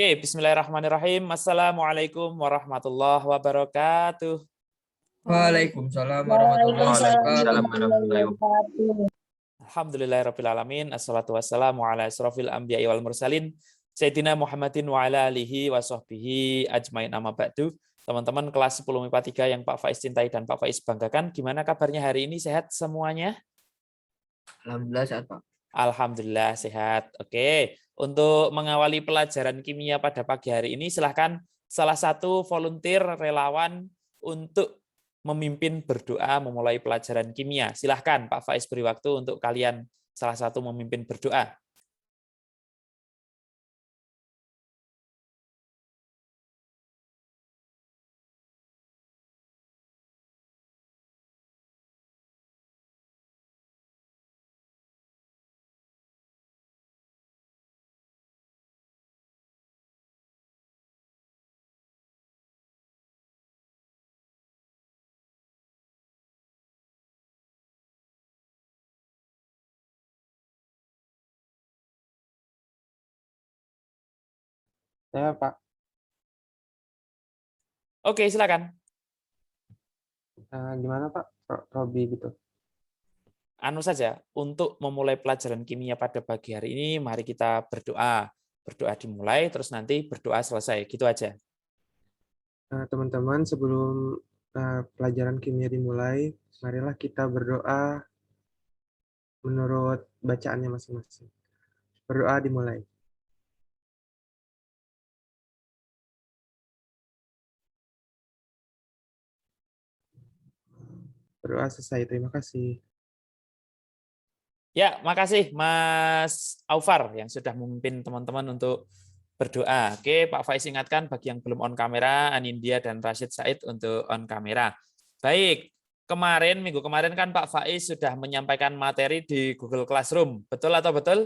Oke, bismillahirrahmanirrahim. Assalamualaikum warahmatullahi wabarakatuh. Waalaikumsalam warahmatullahi Waalaikumsalam wabarakatuh. warahmatullahi wabarakatuh. Alhamdulillahirrahmanirrahim. Assalatu wassalamu ala asrofil anbiya'i wal mursalin. Sayyidina Muhammadin wa ala alihi wa sahbihi ajmain amma ba'du. Teman-teman kelas 10 MIPA 3 yang Pak Faiz cintai dan Pak Faiz banggakan, gimana kabarnya hari ini? Sehat semuanya? Alhamdulillah sehat, Pak. Alhamdulillah sehat. Oke, untuk mengawali pelajaran kimia pada pagi hari ini, silahkan salah satu volunteer relawan untuk memimpin berdoa memulai pelajaran kimia. Silahkan Pak Faiz beri waktu untuk kalian salah satu memimpin berdoa. Saya Pak, Oke, silakan. gimana Pak? Robi gitu. Anu saja, untuk memulai pelajaran kimia pada pagi hari ini, mari kita berdoa. Berdoa dimulai, terus nanti berdoa selesai. Gitu aja. Teman-teman, sebelum pelajaran kimia dimulai, marilah kita berdoa menurut bacaannya masing-masing. Berdoa dimulai. Berdoa selesai. Terima kasih. Ya, makasih Mas Aufar yang sudah memimpin teman-teman untuk berdoa. Oke, Pak Faiz ingatkan bagi yang belum on kamera, Anindya dan Rashid Said untuk on kamera. Baik, minggu kemarin kan Pak Faiz sudah menyampaikan materi di Google Classroom. Betul atau betul?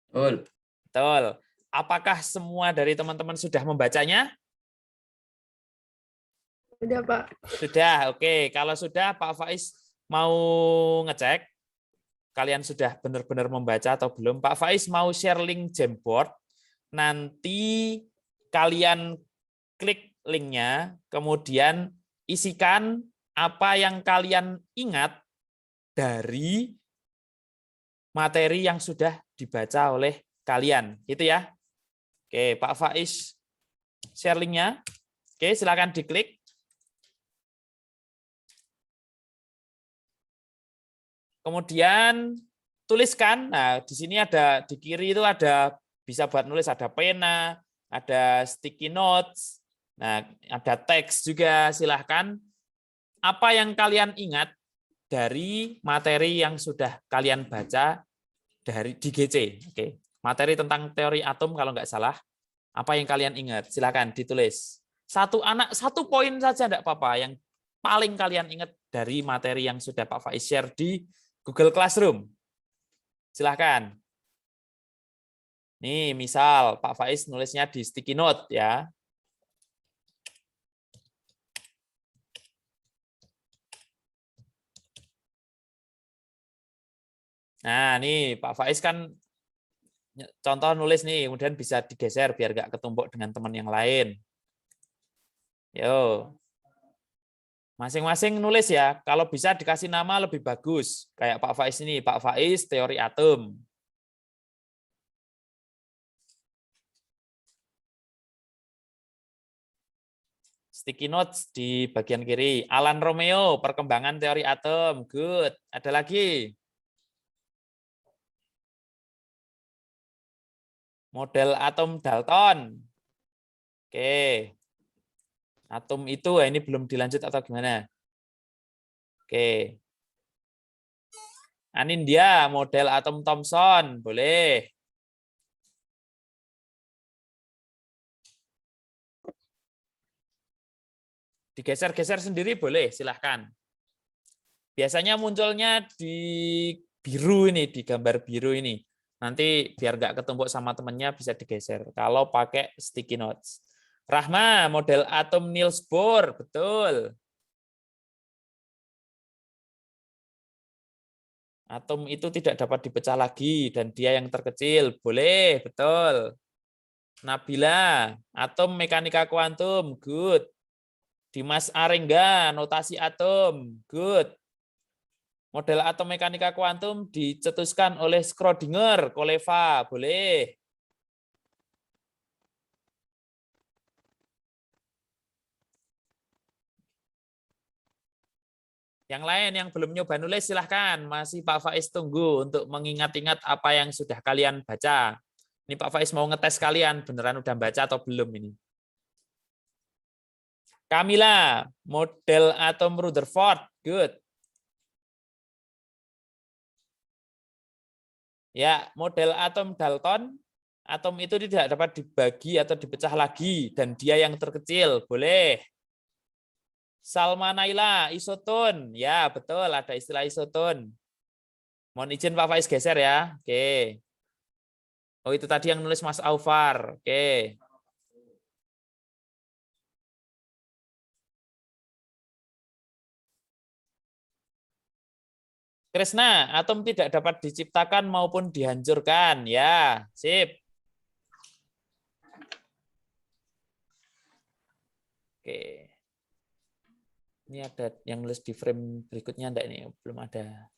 Betul. Betul. Apakah semua dari teman-teman sudah membacanya? Sudah, Pak. Sudah, oke. Kalau sudah, Pak Faiz mau ngecek kalian sudah benar-benar membaca atau belum. Pak Faiz mau share link Jamboard. Nanti kalian klik linknya, kemudian isikan apa yang kalian ingat dari materi yang sudah dibaca oleh kalian. Gitu ya. Oke, Pak Faiz share linknya. Oke, silakan diklik. Kemudian tuliskan. Nah, di sini ada di kiri itu ada bisa buat nulis, ada pena, ada sticky notes. Nah, ada teks juga. Silahkan apa yang kalian ingat dari materi yang sudah kalian baca dari di GC. Oke. Materi tentang teori atom kalau nggak salah. Apa yang kalian ingat? Silahkan ditulis. Satu anak, satu poin saja enggak apa-apa yang paling kalian ingat dari materi yang sudah Pak Faiz share di Google Classroom. Silahkan. Nih, misal Pak Faiz nulisnya di sticky note ya. Nah, nih Pak Faiz kan contoh nulis nih, kemudian bisa digeser biar nggak ketumpuk dengan teman yang lain. Yo. Masing-masing nulis ya, kalau bisa dikasih nama lebih bagus. Kayak Pak Faiz ini, Pak Faiz teori atom. Sticky notes di bagian kiri. Alan Romeo, perkembangan teori atom. Good. Ada lagi? Model atom Dalton. Oke. Atom itu, ini belum dilanjut atau gimana? Oke. Anindya, model atom Thomson. Boleh. Digeser-geser sendiri boleh, silahkan. Biasanya munculnya di biru ini, di gambar biru ini. Nanti biar nggak ketumpuk sama temennya bisa digeser. Kalau pakai sticky notes. Rahma, model atom Niels Bohr, betul. Atom itu tidak dapat dipecah lagi dan dia yang terkecil, boleh, betul. Nabila, atom mekanika kuantum, good. Dimas Arengga, notasi atom, good. Model atom mekanika kuantum dicetuskan oleh Schrödinger, Koleva, boleh. Yang lain yang belum nyoba nulis silahkan, masih Pak Faiz tunggu untuk mengingat-ingat apa yang sudah kalian baca. Ini Pak Faiz mau ngetes kalian, beneran udah baca atau belum ini. Kamila, model atom Rutherford, good. Ya, model atom Dalton, atom itu tidak dapat dibagi atau dipecah lagi, dan dia yang terkecil, boleh. Salma Naila, isoton. Ya, betul, ada istilah isoton. Mohon izin Pak Faiz geser ya. Oke. Oh, itu tadi yang nulis Mas Aufar. Oke. Krisna, atom tidak dapat diciptakan maupun dihancurkan. Ya, sip. Oke. Ini ada yang nulis di frame berikutnya enggak ini? Belum ada.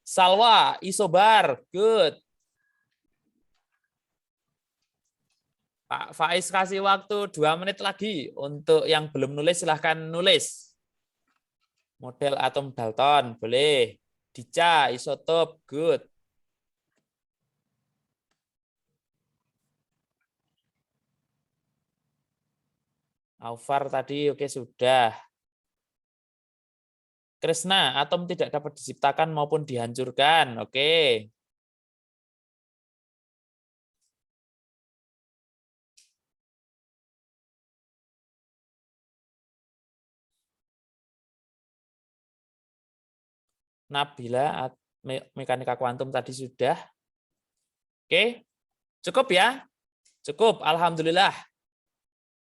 Salwa, isobar, good. Pak Faiz kasih waktu 2 menit lagi. Untuk yang belum nulis silahkan nulis. Model atom Dalton, boleh. Dica, isotop, good. Aufar tadi oke sudah. Krisna, atom tidak dapat diciptakan maupun dihancurkan. Oke. Nabila, mekanika kuantum tadi sudah. Oke. Cukup ya? Cukup, alhamdulillah.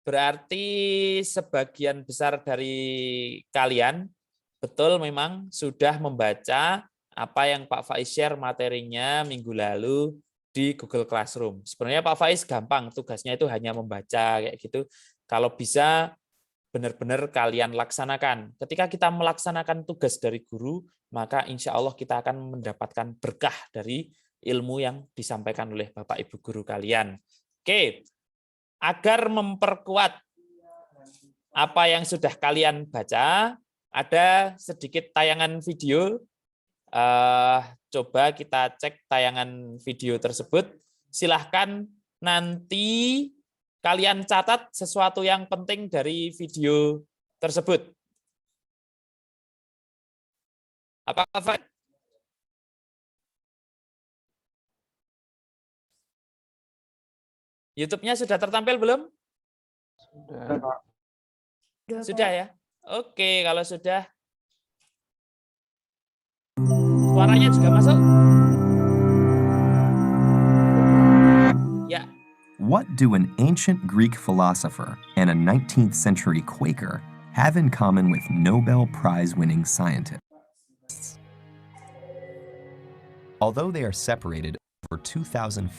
Berarti sebagian besar dari kalian betul memang sudah membaca apa yang Pak Faiz share materinya minggu lalu di Google Classroom. Sebenarnya Pak Faiz gampang, tugasnya itu hanya membaca kayak gitu. Kalau bisa benar-benar kalian laksanakan. Ketika kita melaksanakan tugas dari guru, maka insya Allah kita akan mendapatkan berkah dari ilmu yang disampaikan oleh Bapak Ibu guru kalian. Oke. Agar memperkuat apa yang sudah kalian baca, ada sedikit tayangan video. Coba kita cek tayangan video tersebut. Silahkan nanti kalian catat sesuatu yang penting dari video tersebut. Apakah YouTube-nya sudah tertampil belum? Sudah, Pak. Sudah ya? Oke, kalau sudah. Suaranya juga masuk? Ya. What do an ancient Greek philosopher and a 19th century Quaker have in common with Nobel Prize-winning scientists? Although they are separated over 2,400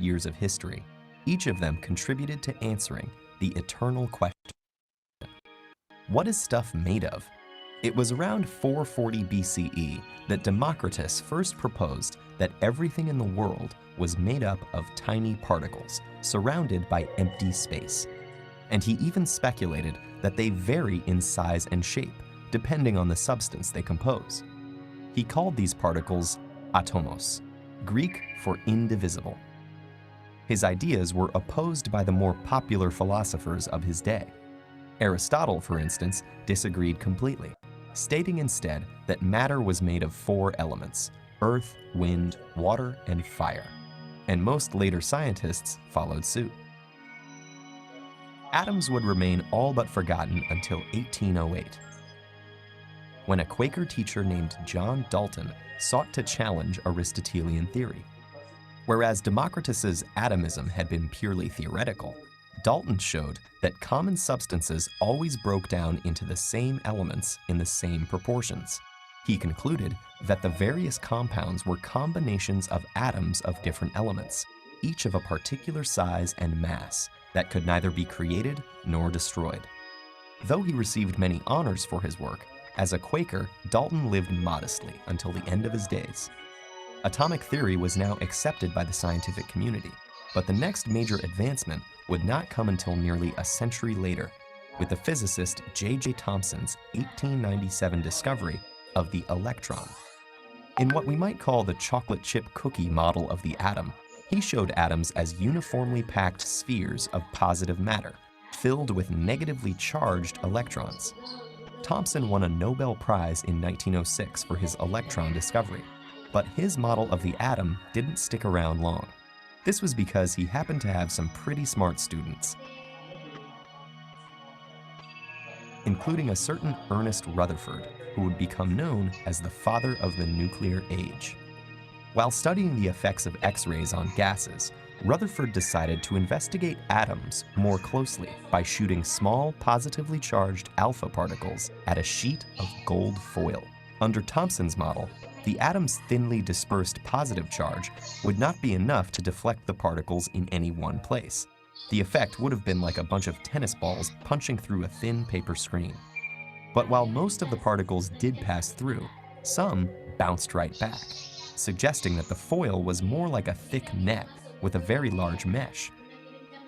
years of history, each of them contributed to answering the eternal question. What is stuff made of? It was around 440 BCE that Democritus first proposed that everything in the world was made up of tiny particles surrounded by empty space. And he even speculated that they vary in size and shape, depending on the substance they compose. He called these particles atomos, Greek for indivisible. His ideas were opposed by the more popular philosophers of his day. Aristotle, for instance, disagreed completely, stating instead that matter was made of 4 elements: earth, wind, water, and fire. And most later scientists followed suit. Atoms would remain all but forgotten until 1808, when a Quaker teacher named John Dalton sought to challenge Aristotelian theory. Whereas Democritus's atomism had been purely theoretical, Dalton showed that common substances always broke down into the same elements in the same proportions. He concluded that the various compounds were combinations of atoms of different elements, each of a particular size and mass, that could neither be created nor destroyed. Though he received many honors for his work, as a Quaker, Dalton lived modestly until the end of his days. Atomic theory was now accepted by the scientific community, but the next major advancement would not come until nearly a century later, with the physicist J.J. Thomson's 1897 discovery of the electron. In what we might call the chocolate chip cookie model of the atom, he showed atoms as uniformly packed spheres of positive matter, filled with negatively charged electrons. Thomson won a Nobel Prize in 1906 for his electron discovery, but his model of the atom didn't stick around long. This was because he happened to have some pretty smart students, including a certain Ernest Rutherford, who would become known as the father of the nuclear age. While studying the effects of X-rays on gases, Rutherford decided to investigate atoms more closely by shooting small, positively charged alpha particles at a sheet of gold foil. Under Thomson's model, the atom's thinly dispersed positive charge would not be enough to deflect the particles in any one place. The effect would have been like a bunch of tennis balls punching through a thin paper screen. But while most of the particles did pass through, some bounced right back, suggesting that the foil was more like a thick net with a very large mesh.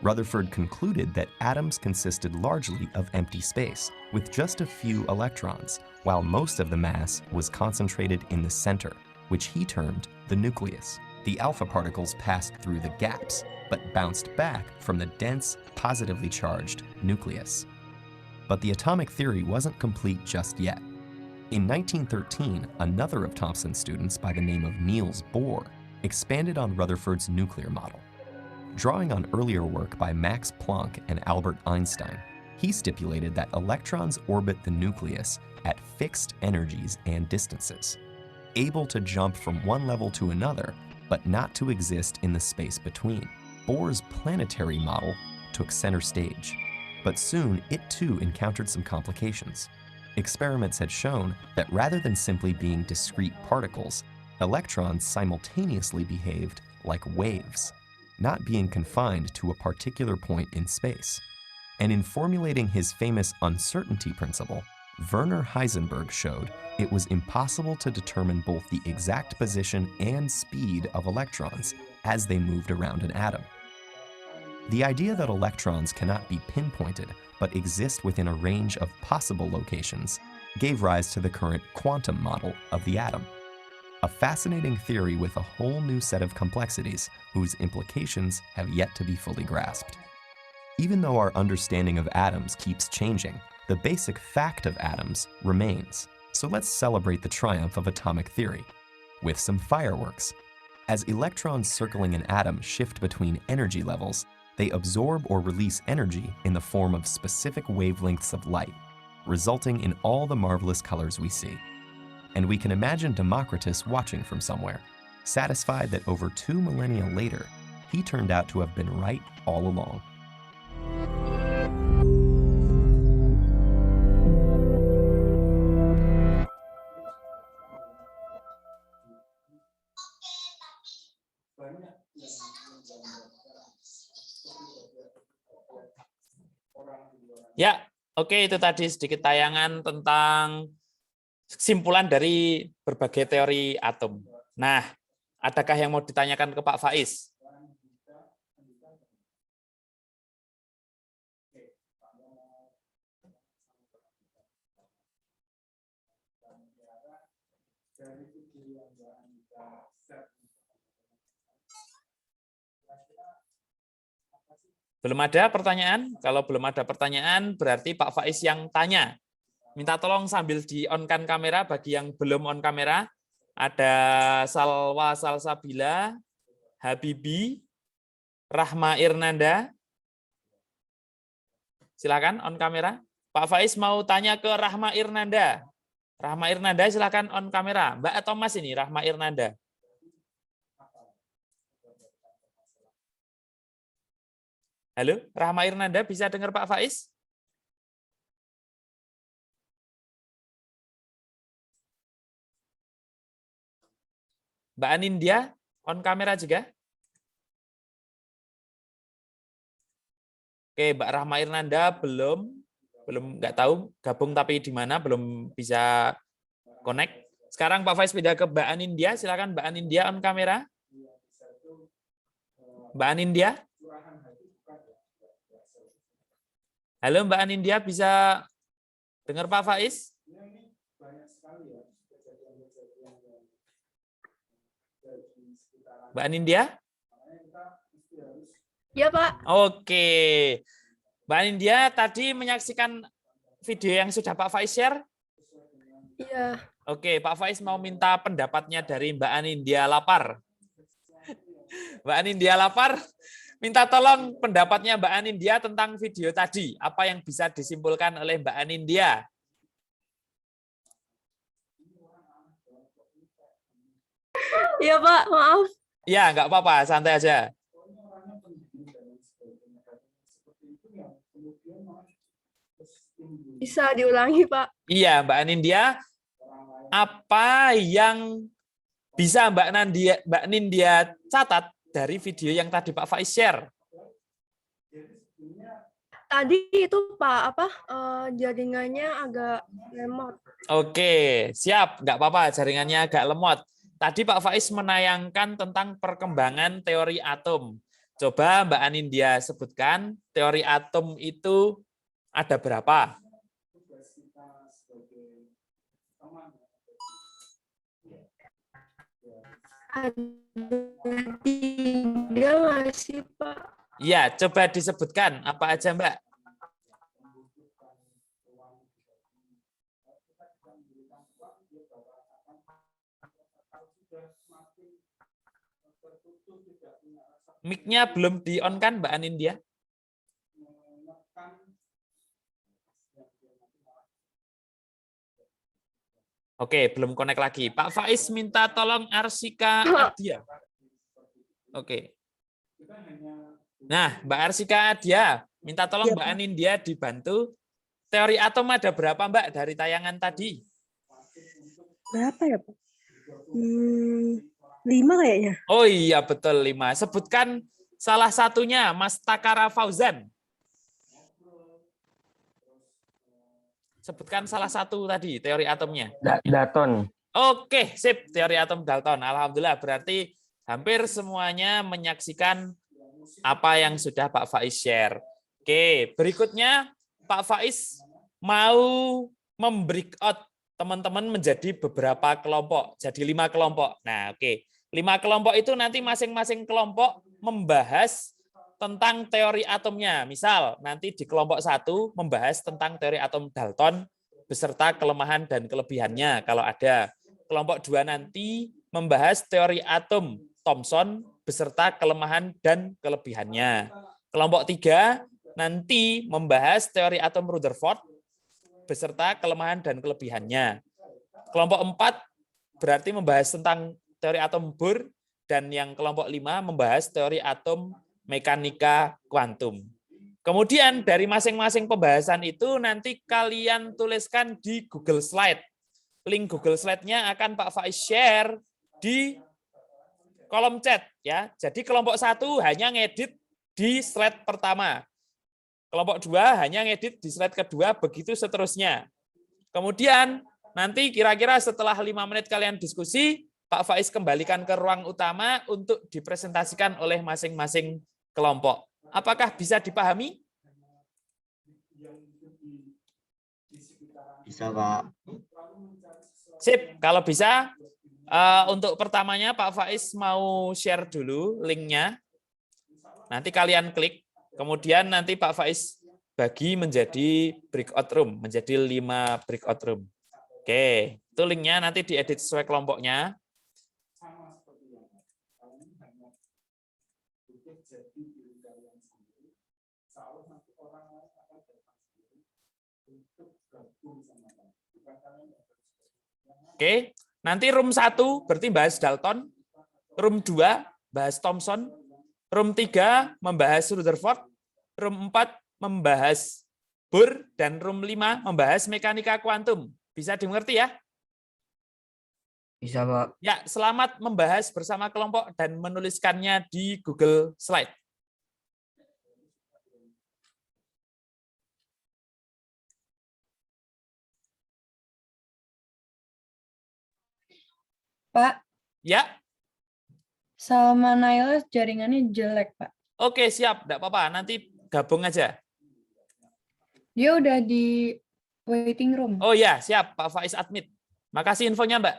Rutherford concluded that atoms consisted largely of empty space, with just a few electrons, while most of the mass was concentrated in the center, which he termed the nucleus. The alpha particles passed through the gaps, but bounced back from the dense, positively charged nucleus. But the atomic theory wasn't complete just yet. In 1913, another of Thomson's students by the name of Niels Bohr expanded on Rutherford's nuclear model. Drawing on earlier work by Max Planck and Albert Einstein, he stipulated that electrons orbit the nucleus at fixed energies and distances, able to jump from one level to another, but not to exist in the space between. Bohr's planetary model took center stage, but soon it too encountered some complications. Experiments had shown that rather than simply being discrete particles, electrons simultaneously behaved like waves, not being confined to a particular point in space. And in formulating his famous uncertainty principle, Werner Heisenberg showed it was impossible to determine both the exact position and speed of electrons as they moved around an atom. The idea that electrons cannot be pinpointed but exist within a range of possible locations gave rise to the current quantum model of the atom, a fascinating theory with a whole new set of complexities whose implications have yet to be fully grasped. Even though our understanding of atoms keeps changing, the basic fact of atoms remains. So let's celebrate the triumph of atomic theory with some fireworks. As electrons circling an atom shift between energy levels, they absorb or release energy in the form of specific wavelengths of light, resulting in all the marvelous colors we see. And we can imagine Democritus watching from somewhere, satisfied that over 2 millennia later, he turned out to have been right all along. Ya, oke, itu tadi sedikit tayangan tentang kesimpulan dari berbagai teori atom. Nah, adakah yang mau ditanyakan ke Pak Faiz? Belum ada pertanyaan? Kalau belum ada pertanyaan, berarti Pak Faiz yang tanya. Minta tolong sambil di-on-kan kamera bagi yang belum on kamera. Ada Salwa Salsabila, Habibi, Rahma Irnanda. Silakan on kamera. Pak Faiz mau tanya ke Rahma Irnanda. Rahma Irnanda silakan on kamera. Mbak atau Mas ini Rahma Irnanda? Halo, Rahma Irnanda bisa dengar Pak Faiz? Mbak Anindya, on kamera juga. Oke, Mbak Rahma Irnanda belum nggak tahu gabung tapi di mana, belum bisa connect. Sekarang Pak Faiz pindah ke Mbak Anindya, silakan Mbak Anindya on kamera. Mbak Anindya. Halo Mbak Anindya, bisa dengar Pak Faiz? Mbak Anindya? Ya, Pak. Oke. Mbak Anindya tadi menyaksikan video yang sudah Pak Faiz share? Iya. Oke, Pak Faiz mau minta pendapatnya dari Mbak Anindya lapar. Mbak Anindya lapar, minta tolong pendapatnya Mbak Anindya tentang video tadi. Apa yang bisa disimpulkan oleh Mbak Anindya? Iya, Pak. Maaf. Ya, nggak apa-apa, santai aja. Bisa diulangi, Pak. Iya, Mbak Anindya, apa yang bisa Mbak Nindya catat dari video yang tadi Pak Faiz share? Tadi itu, Pak, jaringannya agak lemot. Oke, siap, nggak apa-apa, jaringannya agak lemot. Tadi Pak Faiz menayangkan tentang perkembangan teori atom. Coba Mbak Anindya sebutkan teori atom itu ada berapa? Ada 3 nggak sih, Pak? Iya, coba disebutkan apa aja, Mbak? Mic-nya belum di-on kan, Mbak Anindya? Oke, belum connect lagi. Pak Faiz minta tolong Arsika Adia. Oke. Nah, Mbak Arsika Adia, minta tolong Mbak Anindya dibantu. Teori atom ada berapa, Mbak, dari tayangan tadi? Berapa ya, Pak? 5 kayaknya. Oh iya, betul 5. Sebutkan salah satunya, Mas Takara Fauzan. Sebutkan salah satu tadi, teori atomnya. Dalton. Oke, sip. Teori atom Dalton. Alhamdulillah, berarti hampir semuanya menyaksikan apa yang sudah Pak Faiz share. Oke, berikutnya Pak Faiz mau membreakout teman-teman menjadi beberapa kelompok, jadi 5 kelompok. Nah, oke. 5 kelompok itu nanti masing-masing kelompok membahas tentang teori atomnya. Misal, nanti di kelompok 1 membahas tentang teori atom Dalton beserta kelemahan dan kelebihannya kalau ada. Kelompok 2 nanti membahas teori atom Thomson beserta kelemahan dan kelebihannya. Kelompok 3 nanti membahas teori atom Rutherford beserta kelemahan dan kelebihannya. Kelompok 4 berarti membahas tentang teori atom Bohr, dan yang kelompok 5 membahas teori atom mekanika kuantum. Kemudian dari masing-masing pembahasan itu nanti kalian tuliskan di Google Slide. Link Google Slide-nya akan Pak Faiz share di kolom chat ya. Jadi kelompok 1 hanya ngedit di slide pertama. Kelompok 2 hanya ngedit di slide kedua, begitu seterusnya. Kemudian nanti kira-kira setelah 5 menit kalian diskusi, Pak Faiz kembalikan ke ruang utama untuk dipresentasikan oleh masing-masing kelompok. Apakah bisa dipahami? Bisa, Pak. Sip, kalau bisa, untuk pertamanya Pak Faiz mau share dulu linknya. Nanti kalian klik, kemudian nanti Pak Faiz bagi menjadi breakout room, menjadi 5 breakout room. Oke, itu linknya nanti diedit sesuai kelompoknya. Oke, nanti room 1 berarti bahas Dalton, room 2 bahas Thomson, room 3 membahas Rutherford, room 4 membahas Bohr, dan room 5 membahas mekanika kuantum. Bisa dimengerti ya? Bisa, Pak. Ya, selamat membahas bersama kelompok dan menuliskannya di Google Slide. Pak, Ya, sama Naila jaringannya jelek, Pak. oke siap, enggak apa-apa. Nanti gabung aja. Dia udah di waiting room. Oh ya, siap Pak Faiz admit. Makasih infonya, Mbak.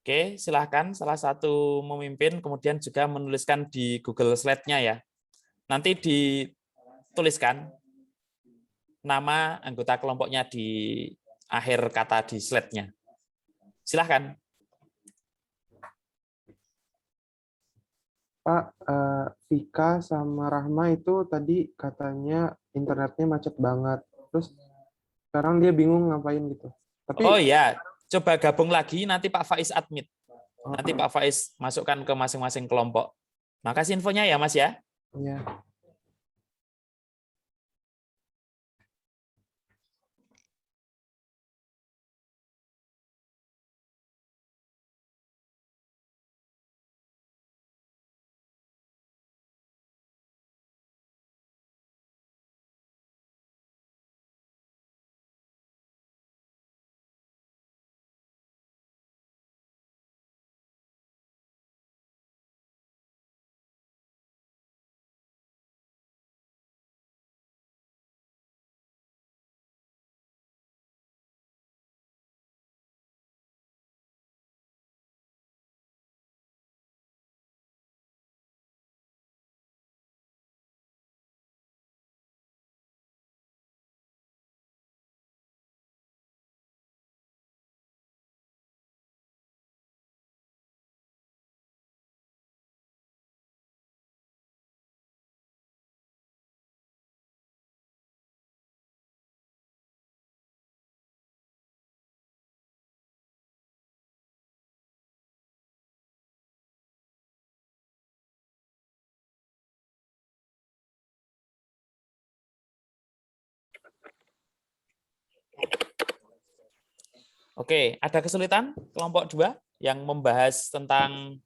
Oke, silahkan salah satu memimpin, kemudian juga menuliskan di Google Slide-nya ya. Nanti dituliskan nama anggota kelompoknya di akhir kata di slide-nya. Silahkan. Pak, Vika sama Rahma itu tadi katanya internetnya macet banget. Terus sekarang dia bingung ngapain gitu. Tapi Oh ya, coba gabung lagi, nanti Pak Faiz admit. Nanti oh, Pak Faiz masukkan ke masing-masing kelompok. Makasih infonya ya, Mas ya. ya. Oke, ada kesulitan kelompok 2 yang membahas tentang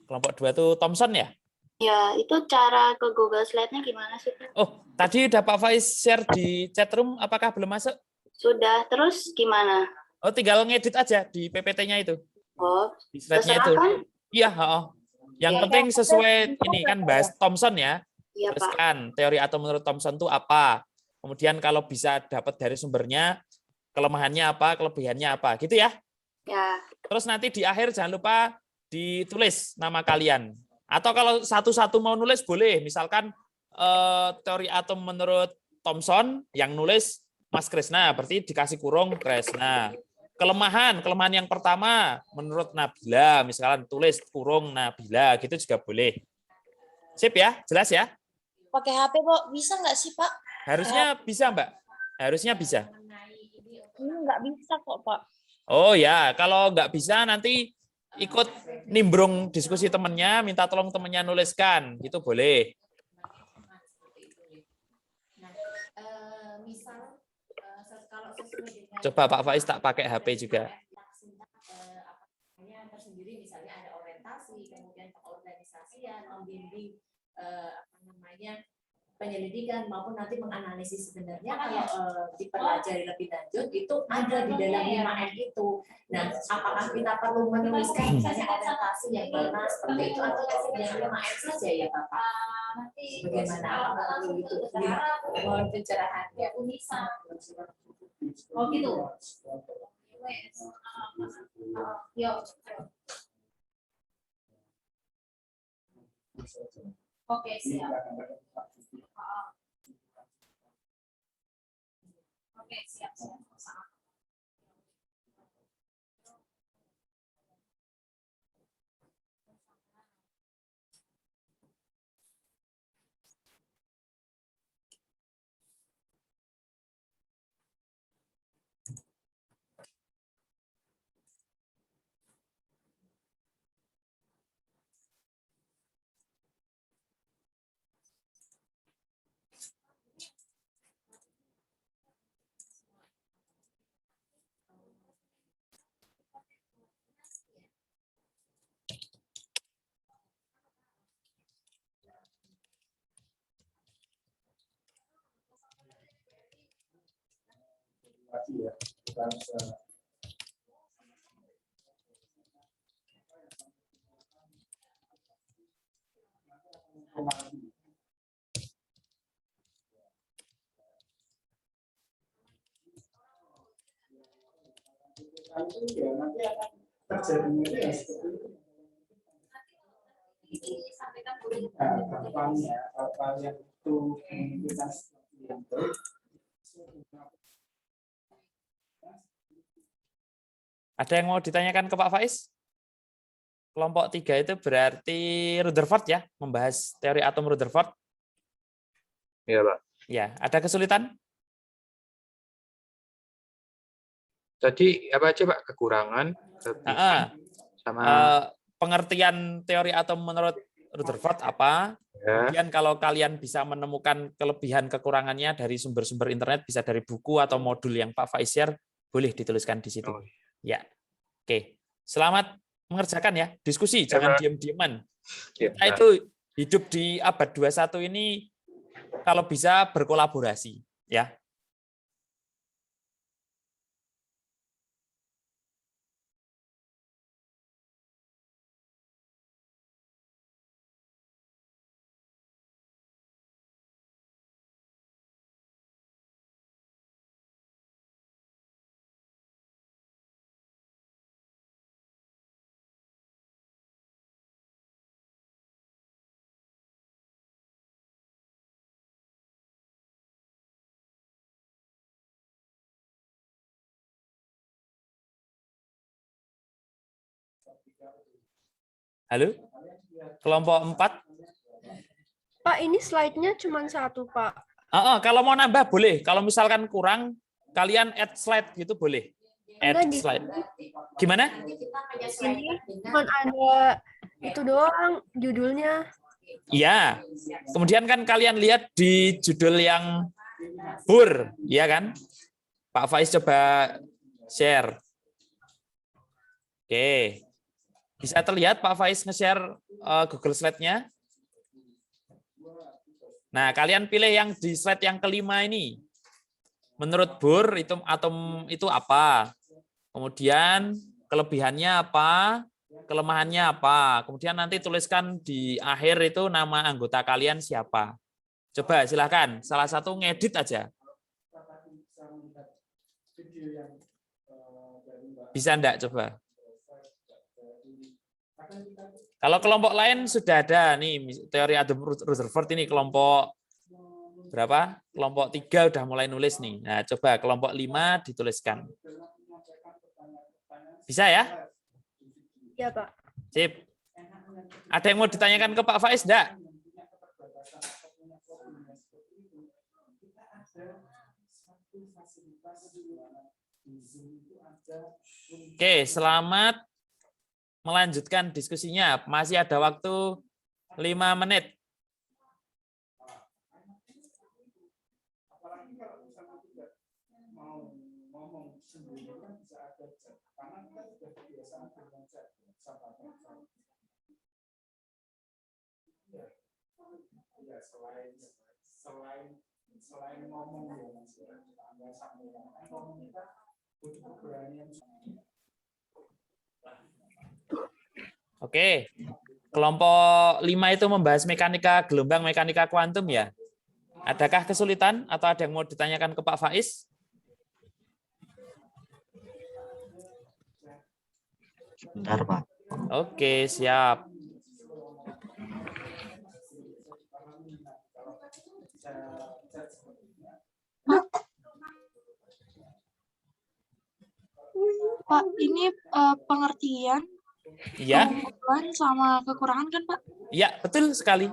kelompok 2 itu Thomson ya? Ya, itu cara ke Google Slide-nya gimana sih, Pak? Oh, tadi udah Pak Faiz share di chat room, apakah belum masuk? Sudah, terus gimana? Oh, tinggal ngedit aja di PPT-nya itu, Oh, di slide-nya terserah itu. kan? Iya, oh. Yang Ya. penting sesuai ini kan bahas Thomson ya. Iya, Pak. Teruskan teori atom menurut Thomson itu apa. Kemudian kalau bisa dapat dari sumbernya, kelemahannya apa, kelebihannya apa, gitu ya. Ya, Terus nanti di akhir jangan lupa ditulis nama kalian. Atau kalau satu-satu mau nulis boleh. Misalkan teori atom menurut Thomson yang nulis Mas Kresna, berarti dikasih kurung Kresna. Kelemahan yang pertama menurut Nabila, misalkan tulis kurung Nabila, gitu juga boleh. Sip ya, jelas ya? Pakai HP kok bisa nggak sih Pak? Harusnya bisa Mbak, harusnya bisa. Ini nggak bisa kok Pak. Oh ya, kalau nggak bisa nanti ikut nimbrung diskusi temennya, minta tolong temennya nuliskan, gitu boleh. Coba Pak Faiz tak pakai HP juga. Tersendiri misalnya ada orientasi, kemudian pengorganisasian, membimbing penyelidikan maupun nanti menganalisis sebenarnya kalau dipelajari lebih lanjut itu ada di dalam 5M itu. Nah, apakah kita perlu menuliskan misalnya orientasi yang mana seperti itu atau cukup yang 5M saja ya Bapak? Bagaimana? Apakah perlu itu mohon pencerahannya? Oh gitu. Yuk. Oke, siap. Oke, siap. Ada yang mau ditanyakan ke Pak Faiz? Kelompok 3 itu berarti Rutherford ya, membahas teori atom Rutherford. Iya, Pak. Ya, ada kesulitan? Tadi apa aja, Pak? Kekurangan, sama Pengertian teori atom menurut Rutherford apa? ya. Kemudian kalau kalian bisa menemukan kelebihan kekurangannya dari sumber-sumber internet, bisa dari buku atau modul yang Pak Faiz share, boleh dituliskan di situ. Oh, Ya, oke. Selamat mengerjakan ya, diskusi, ya, jangan Pak. diam-diaman. Ya, Kita itu hidup di abad 21 ini kalau bisa berkolaborasi, ya. Halo? Kelompok 4? Pak, ini slide-nya cuma satu, Pak. Kalau mau nambah boleh. Kalau misalkan kurang, kalian add slide gitu boleh. Add Enggak, di slide. Gimana? sini cuma ada itu doang judulnya. Iya. Kemudian kan kalian lihat di judul yang BUR, ya kan? Pak Faiz coba share. Oke. Bisa terlihat Pak Faiz nge-share Google Slide-nya? Nah, kalian pilih yang di slide yang kelima ini. Menurut BUR itu atom itu apa? Kemudian kelebihannya apa? Kelemahannya apa? Kemudian nanti tuliskan di akhir itu nama anggota kalian siapa. Coba silakan, salah satu ngedit aja. Bisa enggak coba? Kalau kelompok lain sudah ada nih teori atom Rutherford ini kelompok berapa? Kelompok 3 udah mulai nulis nih. Nah, coba kelompok 5 dituliskan. Bisa ya? Iya, Pak. Sip. Ada yang mau ditanyakan ke Pak Faiz enggak? Oke, selamat melanjutkan diskusinya. Masih ada waktu 5 menit. Oke, kelompok 5 itu membahas mekanika gelombang, mekanika kuantum ya. Adakah kesulitan atau ada yang mau ditanyakan ke Pak Faiz? Sebentar, Pak. Oke, siap. Pak, ini pengertian Iya, keunggulan sama kekurangan kan, Pak? iya, betul sekali.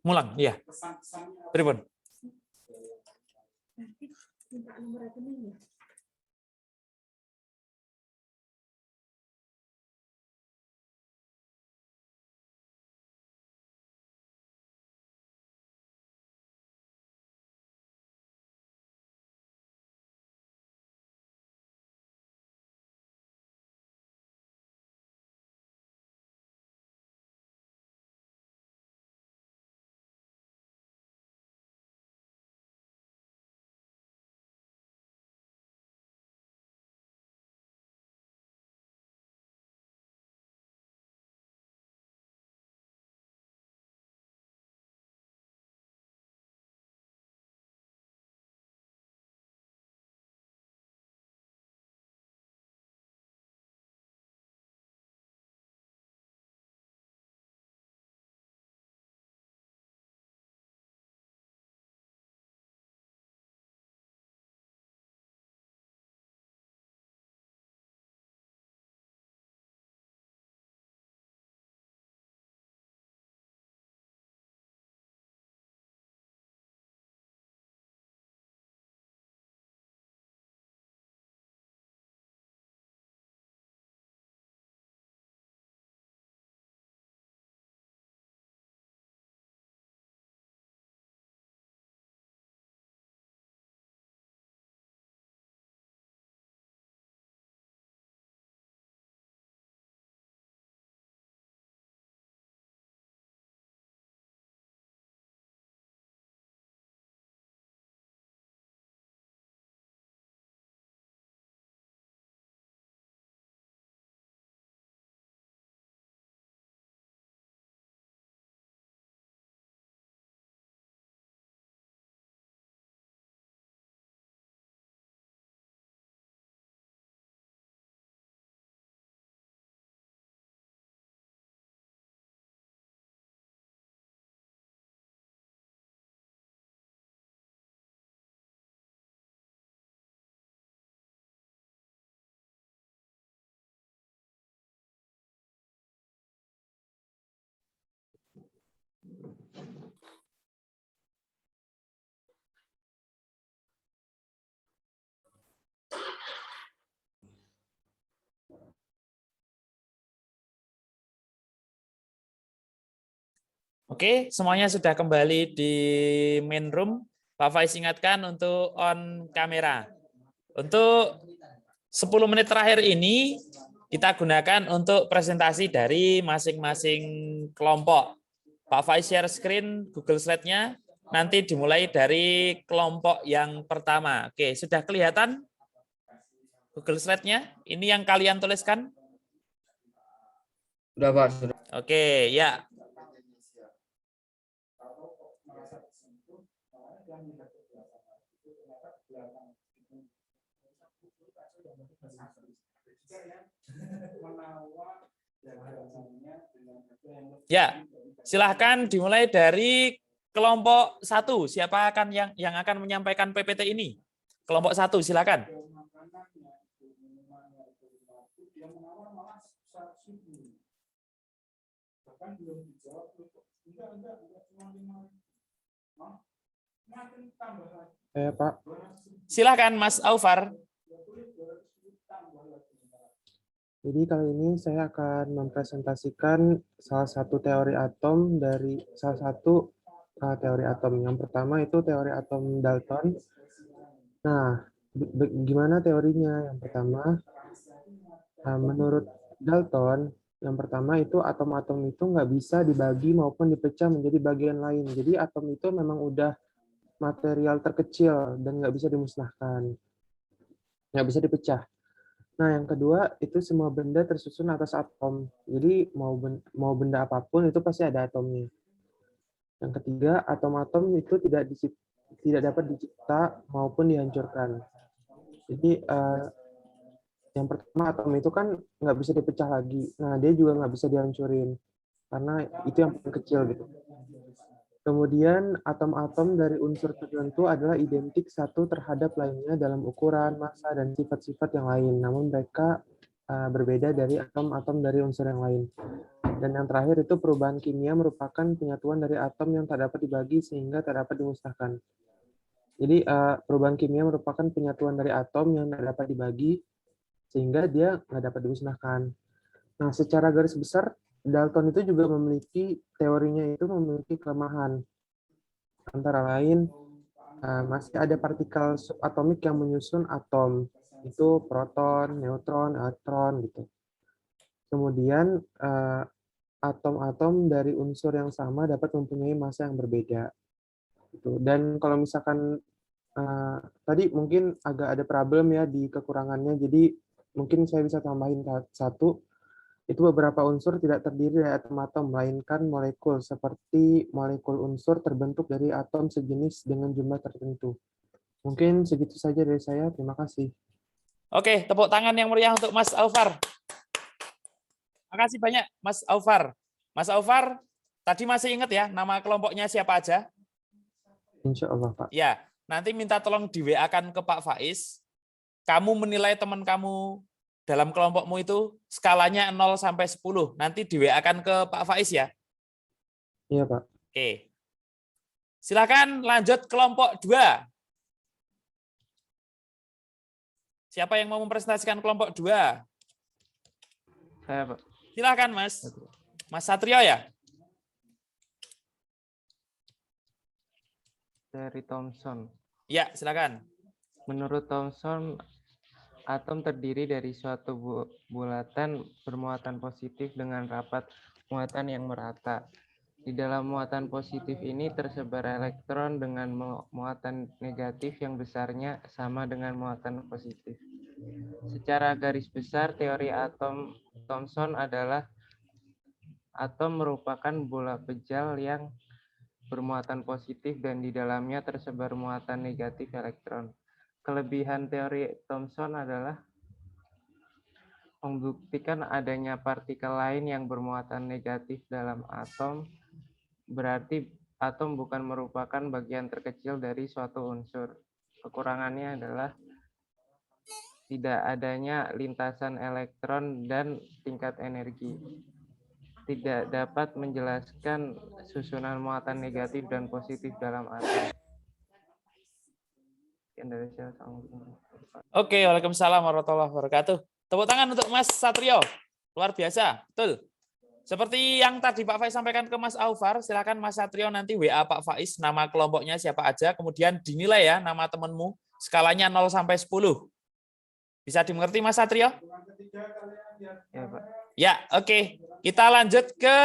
Mulang, iya. Pripun? Oke, semuanya sudah kembali di main room. Pak Faiz ingatkan untuk on kamera. Untuk 10 menit terakhir ini kita gunakan untuk presentasi dari masing-masing kelompok. Pak Faiz share screen Google Slide-nya. Nanti dimulai dari kelompok yang pertama. Oke, sudah kelihatan Google Slide-nya? Ini yang kalian tuliskan? Sudah, Pak. Sudah. Oke, ya. Ya, silahkan dimulai dari kelompok 1. Siapa akan yang akan menyampaikan PPT ini? Kelompok 1, silakan. Pak. Silakan Mas Aufar. Jadi kali ini saya akan mempresentasikan salah satu teori atom dari salah satu teori atom. Yang pertama itu teori atom Dalton. Nah, gimana teorinya? Yang pertama, menurut Dalton, yang pertama itu atom-atom itu nggak bisa dibagi maupun dipecah menjadi bagian lain. Jadi atom itu memang udah material terkecil dan nggak bisa dimusnahkan, nggak bisa dipecah. Nah, yang kedua itu semua benda tersusun atas atom. Jadi mau benda apapun itu pasti ada atomnya. Yang ketiga, atom-atom itu tidak dapat dicipta maupun dihancurkan. Jadi yang pertama atom itu kan nggak bisa dipecah lagi. Nah, dia juga nggak bisa dihancurin karena itu yang paling kecil gitu. Kemudian atom-atom dari unsur tertentu adalah identik satu terhadap lainnya dalam ukuran, massa, dan sifat-sifat yang lain. Namun mereka berbeda dari atom-atom dari unsur yang lain. Dan yang terakhir itu perubahan kimia merupakan penyatuan dari atom yang tak dapat dibagi sehingga tak dapat dimusnahkan. Jadi perubahan kimia merupakan penyatuan dari atom yang tak dapat dibagi sehingga dia nggak dapat dimusnahkan. Nah, secara garis besar Dalton itu juga teorinya itu memiliki kelemahan. Antara lain, masih ada partikel subatomik yang menyusun atom. Itu proton, neutron, elektron, gitu. Kemudian, atom-atom dari unsur yang sama dapat mempunyai massa yang berbeda. Gitu. Dan kalau misalkan, tadi mungkin agak ada problem ya di kekurangannya, jadi mungkin saya bisa tambahin satu. Itu beberapa unsur tidak terdiri dari atom-atom, melainkan molekul, seperti molekul unsur terbentuk dari atom sejenis dengan jumlah tertentu. Mungkin segitu saja dari saya. Terima kasih. Oke, tepuk tangan yang meriah untuk Mas Aufar. Terima kasih banyak, Mas Aufar. Mas Aufar, tadi masih ingat ya nama kelompoknya siapa aja? Insya Allah, Pak. Ya, nanti minta tolong di WA-kan ke Pak Faiz. Kamu menilai teman kamu dalam kelompokmu itu skalanya 0 sampai 10. Nanti di WA-kan ke Pak Faiz ya. Iya, Pak. Oke. Silakan lanjut kelompok 2. Siapa yang mau mempresentasikan kelompok 2? Saya, Pak. Silakan, Mas. Mas Satrio ya? Dari Thomson. Ya, silakan. Menurut Thomson, atom terdiri dari suatu bulatan bermuatan positif dengan rapat muatan yang merata. Di dalam muatan positif ini tersebar elektron dengan muatan negatif yang besarnya sama dengan muatan positif. Secara garis besar, teori atom Thomson adalah atom merupakan bola pejal yang bermuatan positif dan di dalamnya tersebar muatan negatif elektron. Kelebihan teori Thomson adalah membuktikan adanya partikel lain yang bermuatan negatif dalam atom, berarti atom bukan merupakan bagian terkecil dari suatu unsur. Kekurangannya adalah tidak adanya lintasan elektron dan tingkat energi. Tidak dapat menjelaskan susunan muatan negatif dan positif dalam atom. Oke, waalaikumsalam warahmatullahi wabarakatuh. Tepuk tangan untuk Mas Satrio. Luar biasa, betul. Seperti yang tadi Pak Faiz sampaikan ke Mas Aufar, silakan Mas Satrio nanti WA Pak Faiz nama kelompoknya siapa aja, kemudian dinilai ya nama temanmu, skalanya 0 sampai 10. Bisa dimengerti Mas Satrio? Ya, Pak. Ya, oke. Kita lanjut ke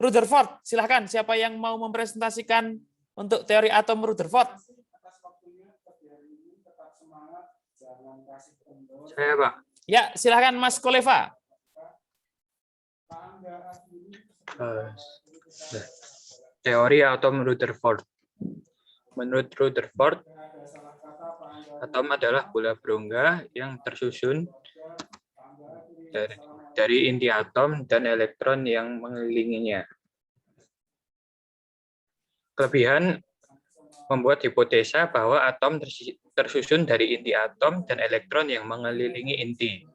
Rutherford. Silakan siapa yang mau mempresentasikan untuk teori atom Rutherford? Saya, Pak. Ya, silakan Mas Koleva. Teori atom Rutherford. Menurut Rutherford, atom adalah bola berongga yang tersusun dari inti atom dan elektron yang mengelilinginya. Kelebihan membuat hipotesa bahwa atom tersusun dari inti atom dan elektron yang mengelilingi inti.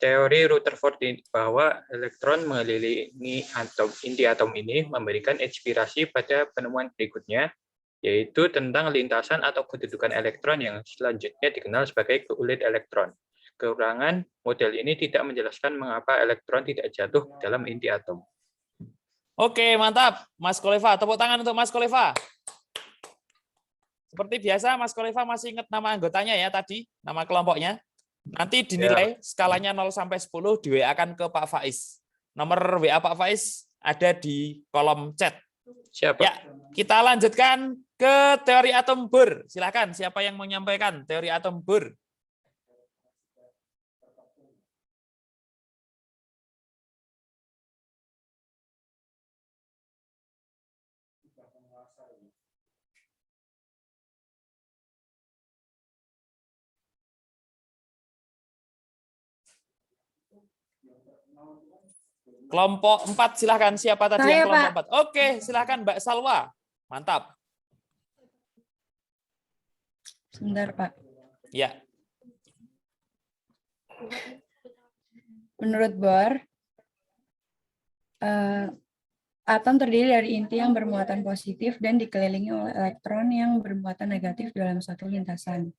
Teori Rutherford bahwa elektron mengelilingi inti atom ini memberikan inspirasi pada penemuan berikutnya, yaitu tentang lintasan atau kedudukan elektron yang selanjutnya dikenal sebagai kulit elektron. Kekurangan model ini tidak menjelaskan mengapa elektron tidak jatuh dalam inti atom. Oke, mantap. Mas Koleva, tepuk tangan untuk Mas Koleva. Seperti biasa, Mas Koleva masih ingat nama anggotanya ya tadi, nama kelompoknya. Nanti dinilai skalanya 0 sampai 10 di WA-kan ke Pak Faiz. Nomor WA Pak Faiz ada di kolom chat. Siapa? Ya, kita lanjutkan ke teori atom Bohr. Silakan siapa yang mau menyampaikan teori atom Bohr? Kelompok 4 silakan. Siapa tadi yang kelompok 4? Oke, silakan Mbak Salwa. Mantap. Sebentar, Pak. Ya. Menurut Bohr, atom terdiri dari inti yang bermuatan positif dan dikelilingi oleh elektron yang bermuatan negatif dalam satu lintasan.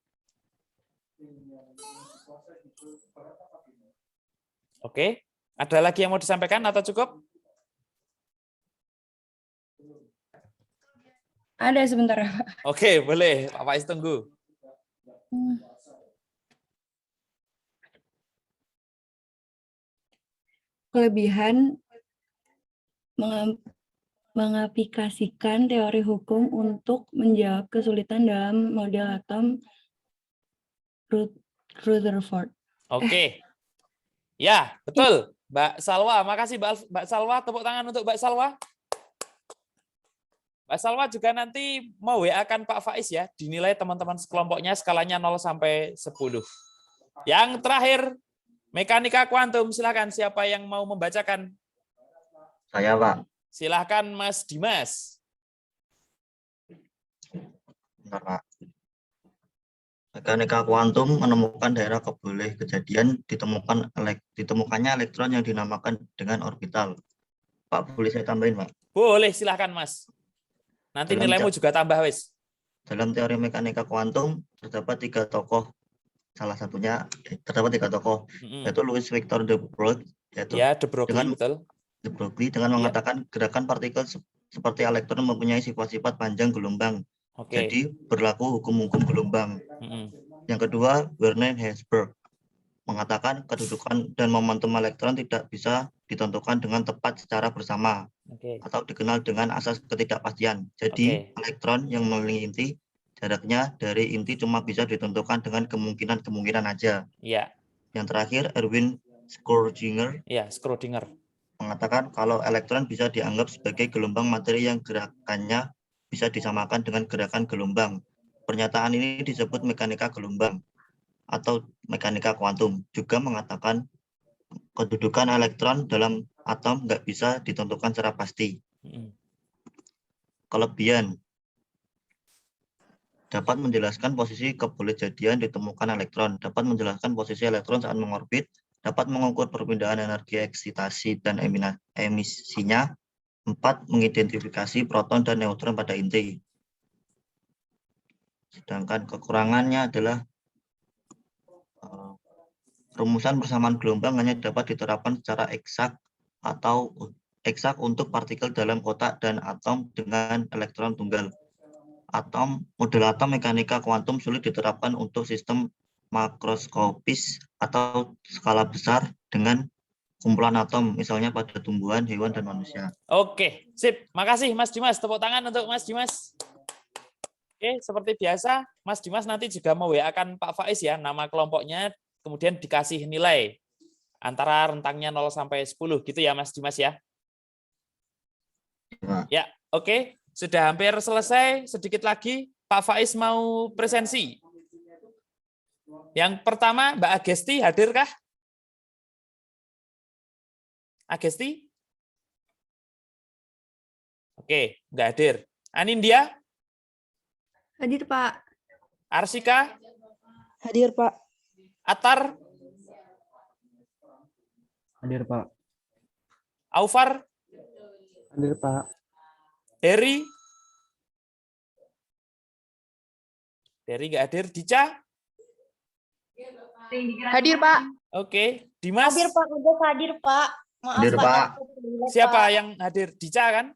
Oke. Ada lagi yang mau disampaikan atau cukup? Ada sebentar, Pak. Oke, boleh. Pak Faiz tunggu. Kelebihan mengaplikasikan teori hukum untuk menjawab kesulitan dalam model atom Rutherford. Oke. Ya, betul. Mbak Salwa, makasih Mbak Salwa. Tepuk tangan untuk Mbak Salwa. Mbak Salwa juga nanti mau WA-kan Pak Faiz ya, dinilai teman-teman sekelompoknya skalanya 0 sampai 10. Yang terakhir, mekanika kuantum. Silakan siapa yang mau membacakan? Saya, Pak. Silakan Mas Dimas. Bentar, Pak. Mekanika kuantum menemukan daerah keboleh kejadian ditemukannya elektron yang dinamakan dengan orbital. Pak, boleh saya tambahin, Pak? Boleh, silakan Mas. Nanti nilaimu juga tambah, wis. Dalam teori mekanika kuantum terdapat 3 tokoh. Salah satunya terdapat 3 tokoh, yaitu Louis Victor de Broglie, dengan mengatakan gerakan partikel seperti elektron mempunyai sifat-sifat panjang gelombang. Jadi berlaku hukum-hukum gelombang. Yang kedua, Werner Heisenberg mengatakan kedudukan dan momentum elektron tidak bisa ditentukan dengan tepat secara bersama, atau dikenal dengan asas ketidakpastian. Jadi elektron yang mengelilingi inti, jaraknya dari inti cuma bisa ditentukan dengan kemungkinan aja. Yang terakhir, Erwin Schrödinger mengatakan kalau elektron bisa dianggap sebagai gelombang materi yang gerakannya bisa disamakan dengan gerakan gelombang. Pernyataan ini disebut mekanika gelombang atau mekanika kuantum. Juga mengatakan kedudukan elektron dalam atom nggak bisa ditentukan secara pasti. Kelebihan dapat menjelaskan posisi kebolehjadian ditemukan elektron, dapat menjelaskan posisi elektron saat mengorbit, dapat mengukur perpindahan energi eksitasi dan emisinya. 4. Mengidentifikasi proton dan neutron pada inti. Sedangkan kekurangannya adalah rumusan persamaan gelombang hanya dapat diterapkan secara eksak atau eksak untuk partikel dalam kotak dan atom dengan elektron tunggal. Model atom mekanika kuantum sulit diterapkan untuk sistem makroskopis atau skala besar dengan kumpulan atom, misalnya pada tumbuhan, hewan, dan manusia. Oke, sip. Makasih Mas Dimas. Tepuk tangan untuk Mas Dimas. Oke, seperti biasa, Mas Dimas nanti juga mau-WA-kan Pak Faiz ya, nama kelompoknya, kemudian dikasih nilai antara rentangnya 0 sampai 10 gitu ya Mas Dimas ya. Ya, oke. Sudah hampir selesai, sedikit lagi Pak Faiz mau presensi. Yang pertama, Mbak Agesti hadirkah? Agesti? Oke, nggak hadir. Anindya? Hadir, Pak. Arsika? Hadir, Pak. Atar? Hadir, Pak. Aufar? Hadir, Pak. Heri? Heri nggak hadir. Dica? Hadir, Pak. Oke. Dimas? Hadir, Pak. Udah hadir, Pak. Maaf, Hadir, Pak. Siapa yang hadir? Dica kan?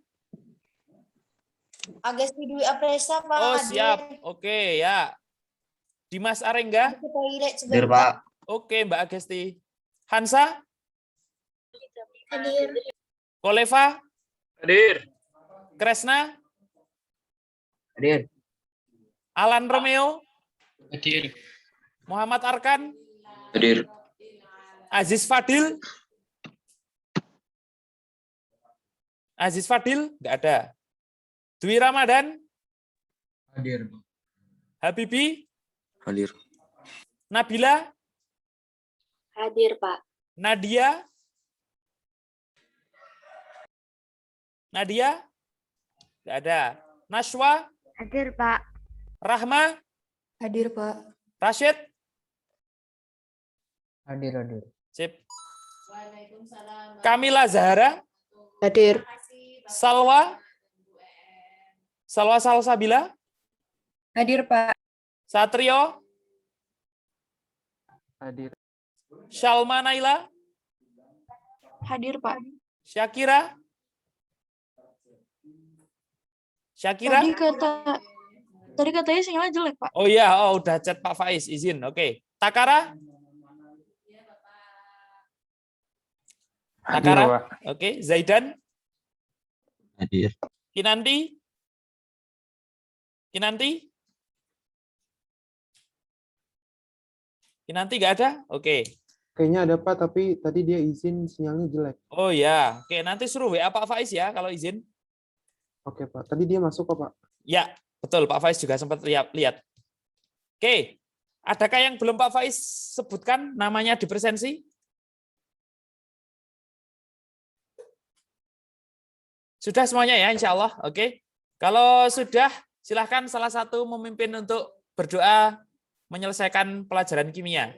Agesti Dwi Apresa, Pak. Oh, hadir. siap. Oke, ya. Dimas Arengga? Ke toilet Hadir, sebentar. Pak. Oke, Mbak Agesti. Hansa? Hadir. Koleva? Hadir. Kresna? Hadir. Alan Romeo? Hadir. Muhammad Arkan? Hadir. Aziz Fadil? Aziz Fadil? Nggak ada. Dwi Ramadan? Hadir. Habibi? Hadir. Nabila? Hadir, Pak. Nadia? Nadia? Nggak ada. Nashwa? Hadir, Pak. Rahma? Hadir, Pak. Rashid? Hadir. Sip. Kamila Zahara? Hadir. Salwa? Salwa Salsabila? Hadir, Pak. Satrio? Hadir. Shalma Naila? Hadir, Pak. Syakira? Syakira? Tadi katanya sinyalnya jelek, Pak. Oh iya, udah chat Pak Faiz, izin. Oke. Takara? Hadir, Takara? Pak. Oke. Zaidan? Hadir. Kinanti? Kinanti nggak ada? Oke. Kayaknya ada, Pak, tapi tadi dia izin sinyalnya jelek. Oh ya, oke. Nanti suruh WA Pak Faiz ya kalau izin. Oke, Pak. Tadi dia masuk kok, Pak. Ya, betul. Pak Faiz juga sempat lihat. Oke. Adakah yang belum Pak Faiz sebutkan namanya di presensi? Sudah semuanya ya, insya Allah. Oke. Kalau sudah, silahkan salah satu memimpin untuk berdoa menyelesaikan pelajaran kimia.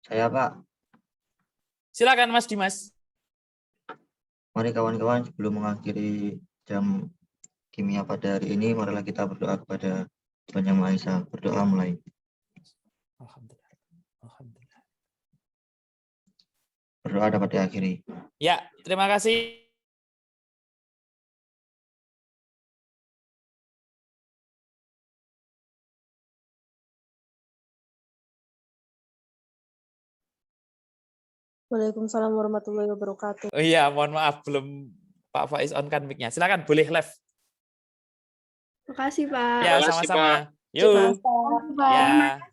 Saya, Pak. Silakan Mas Dimas. Mari kawan-kawan, sebelum mengakhiri jam kimia pada hari ini, marilah kita berdoa kepada Tuhan Yang Maha Esa. Berdoa mulai. Alhamdulillah. Berdoa dapat diakhiri. Ya, terima kasih. Waalaikumsalam warahmatullahi wabarakatuh. Oh iya, mohon maaf belum Pak Faiz on kan mic-nya. Silakan, boleh live. Makasih, Pak. Ya, Terima kasih, sama-sama. Pak. Yuk. Pak. Ya.